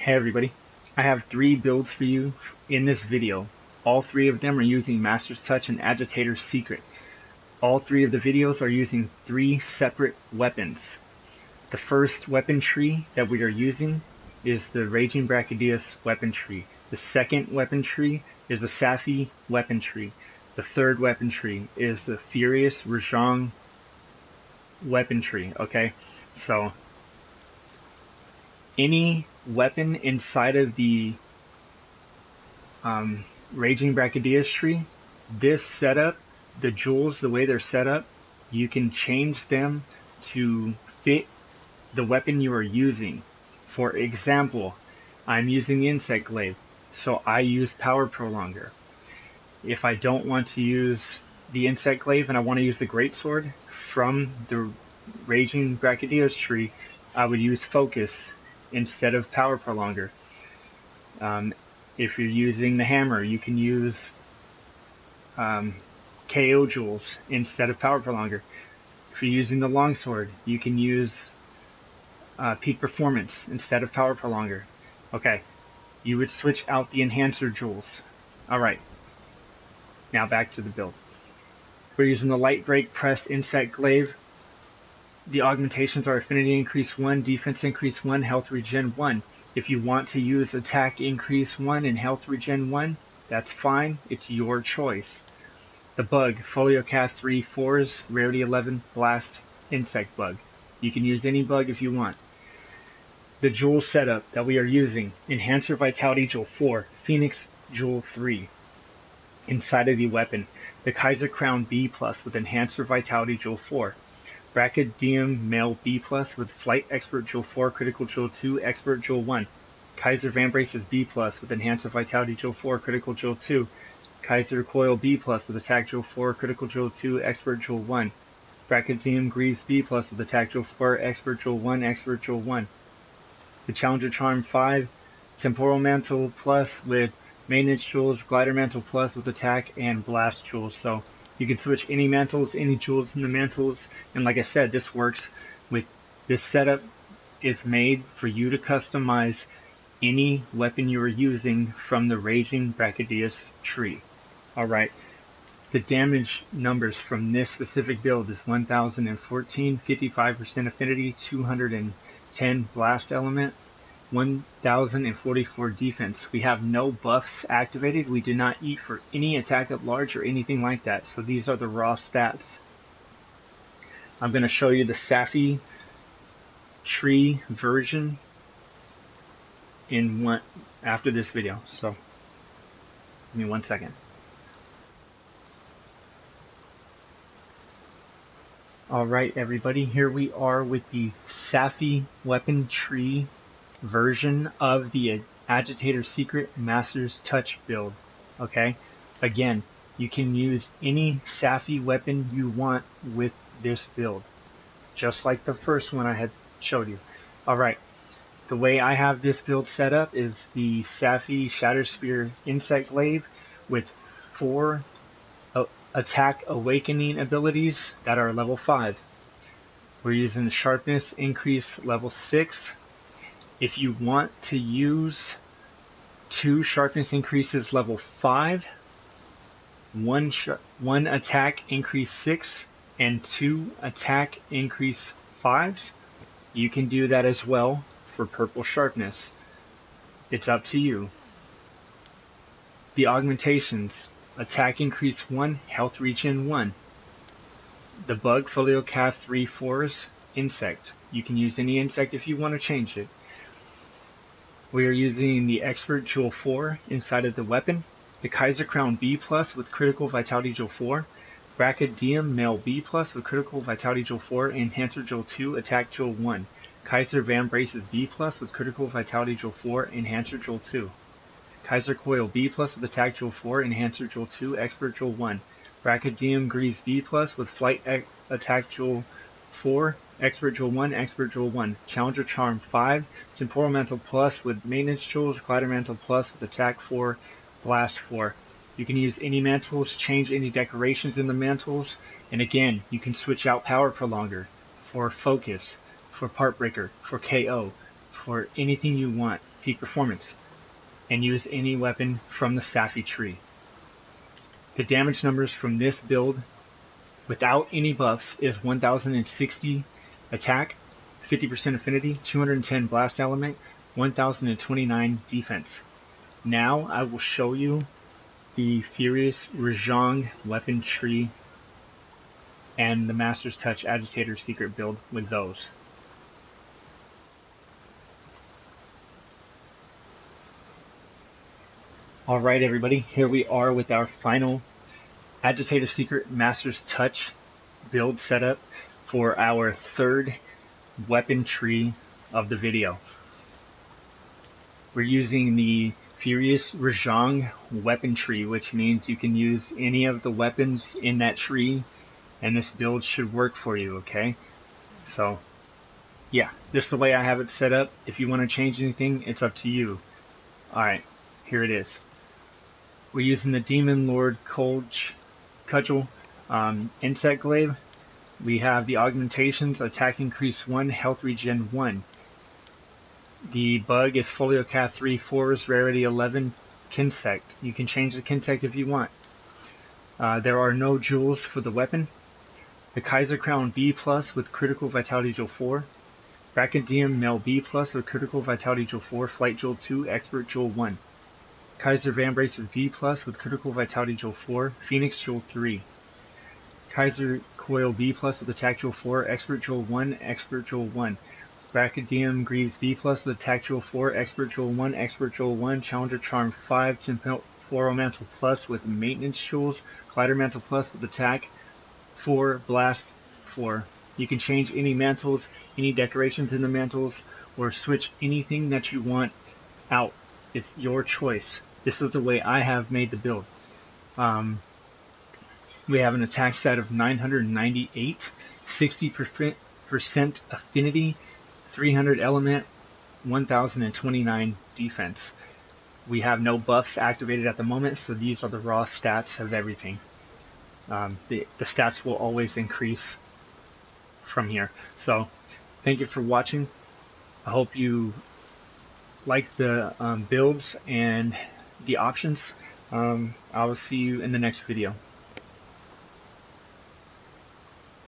Hey everybody, I have 3 builds for you in this video. All 3 of them are using Master's Touch and Agitator's Secret. All 3 of the videos are using 3 separate weapons. The first weapon tree that we are using is the Raging Brachy+Safi'Jiiva+Rajang weapon tree. The second weapon tree is the Safi weapon tree. The third weapon tree is the Furious Rajang weapon tree. Okay, so any weapon inside of the Raging Brachy+Safi'Jiiva+Rajang tree, this setup, the jewels, the way they're set up, you can change them to fit the weapon you are using. For example, I'm using the Insect Glaive, so I use Power Prolonger. If I don't want to use the Insect Glaive and I want to use the Greatsword from the Raging Brachy+Safi'Jiiva+Rajang tree, I would use Focus instead of Power Prolonger. If you're using the hammer, you can use KO jewels instead of Power Prolonger. If you're using the longsword, you can use Peak Performance instead of Power Prolonger. Okay, you would switch out the enhancer jewels. Alright, now back to the build. We're using the Light Break Pressed Insect Glaive. The augmentations are Affinity Increase 1, Defense Increase 1, Health Regen 1. If you want to use Attack Increase 1 and Health Regen 1, that's fine, it's your choice. The bug, Folio Cast 3 4s, Rarity 11, Blast, Insect Bug. You can use any bug if you want. The jewel setup that we are using, Enhancer Vitality Jewel 4, Phoenix Jewel 3. Inside of the weapon, the Kaiser Crown B+ with Enhancer Vitality Jewel 4. Brachydium Male B+ with Flight Expert Jewel 4, Critical Jewel 2, Expert Jewel 1. Kaiser Van Braces B+ with Enhancer Vitality Jewel 4, Critical Jewel 2. Kaiser Coil B+ with Attack Jewel 4, Critical Jewel 2, Expert Jewel 1. Brachydium Greaves B+ with Attack Jewel 4, Expert Jewel 1, Expert Jewel 1. The Challenger Charm 5, Temporal Mantle Plus with Maintenance Jewels, Glider Mantle Plus with Attack, and Blast Jewels. So you can switch any mantles, any jewels in the mantles, and like I said, this works with this setup is made for you to customize any weapon you are using from the Raging Brachy+Safi'Jiiva+Rajang tree. Alright, the damage numbers from this specific build is 1014, 55% affinity, 210 blast element, 1044 defense. We have no buffs activated. We did not eat for any attack at large or anything like that. So these are the raw stats. I'm going to show you the Safi tree version in after this video. So give me 1 second. Alright everybody, here we are with the Safi weapon tree version of the Agitator Secret+Master'S Touch build. Okay, again, you can use any Safi weapon you want with this build, just like the first one I had showed you. Alright, the way I have this build set up is the Safi Shatter Spear Insect Glaive with 4 attack awakening abilities that are level 5. We're using Sharpness Increase level 6. If you want to use 2 Sharpness Increases level 5, 1 Attack Increase 6, and 2 Attack Increase 5s, you can do that as well for Purple Sharpness. It's up to you. The augmentations, Attack Increase 1, Health Regen 1. The bug, Folio Cast 3 4s, Insect. You can use any insect if you want to change it. We are using the Expert Jewel 4 inside of the weapon, the Kaiser Crown B+ with Critical Vitality Jewel 4, Brachydium Male B+ with Critical Vitality Jewel 4, Enhancer Jewel 2, Attack Jewel 1, Kaiser Van Braces B+ with Critical Vitality Jewel 4, Enhancer Jewel 2, Kaiser Coil B+ with Attack Jewel 4, Enhancer Jewel 2, Expert Jewel 1, Brachydium Greaves B+ with Flight Attack Jewel 4, Expert Jewel 1, Expert Jewel 1, Challenger Charm 5, Temporal Mantle Plus with Maintenance Jewels, Glider Mantle Plus with Attack 4, Blast 4. You can use any mantles, change any decorations in the mantles, and again, you can switch out Power Prolonger for Focus, for Part Breaker, for KO, for anything you want. peak performance, and use any weapon from the Safi tree. The damage numbers from this build without any buffs is 1060 attack, 50% affinity, 210 blast element, 1029 defense. Now I will show you the Furious+Rajang weapon tree and the Master's Touch Agitator secret build with those. Alright everybody, here we are with our final Agitator Secret Master's Touch build setup for our third weapon tree of the video. We're using the Furious+Rajang weapon tree, which means you can use any of the weapons in that tree and this build should work for you, okay? So yeah, this is the way I have it set up. If you want to change anything, it's up to you. Alright, here it is. We're using the Demon Lord Cudgel Insect Glaive. We have the augmentations, attack increase 1, health regen 1. The bug is Foliocath 3 4's rarity 11 Kinsect. You can change the Kinsect if you want. There are no jewels for the weapon. The Kaiser Crown B+ with critical vitality jewel 4. Brachy+Safi'Jiiva+Rajang Male B+ with critical vitality jewel 4, flight jewel 2, expert jewel 1. Kaiser Vambrace with V+ with critical vitality jewel 4, Phoenix jewel 3. Kaiser Coil B+ with attack jewel 4, expert jewel 1, expert jewel 1. Brachy+Safi'Jiiva+Rajang Greaves B+ with attack jewel 4, expert jewel 1, expert jewel 1. Challenger Charm 5, Temporal Mantle Plus with maintenance jewels, Glider Mantle Plus with attack 4, blast 4. You can change any mantles, any decorations in the mantles, or switch anything that you want out. It's your choice. This is the way I have made the build. We have an attack stat of 998, 60% affinity, 300 element, 1029 defense. We have no buffs activated at the moment, so these are the raw stats of everything. The stats will always increase from here. So thank you for watching. I hope you like the builds and the options. I will see you in the next video.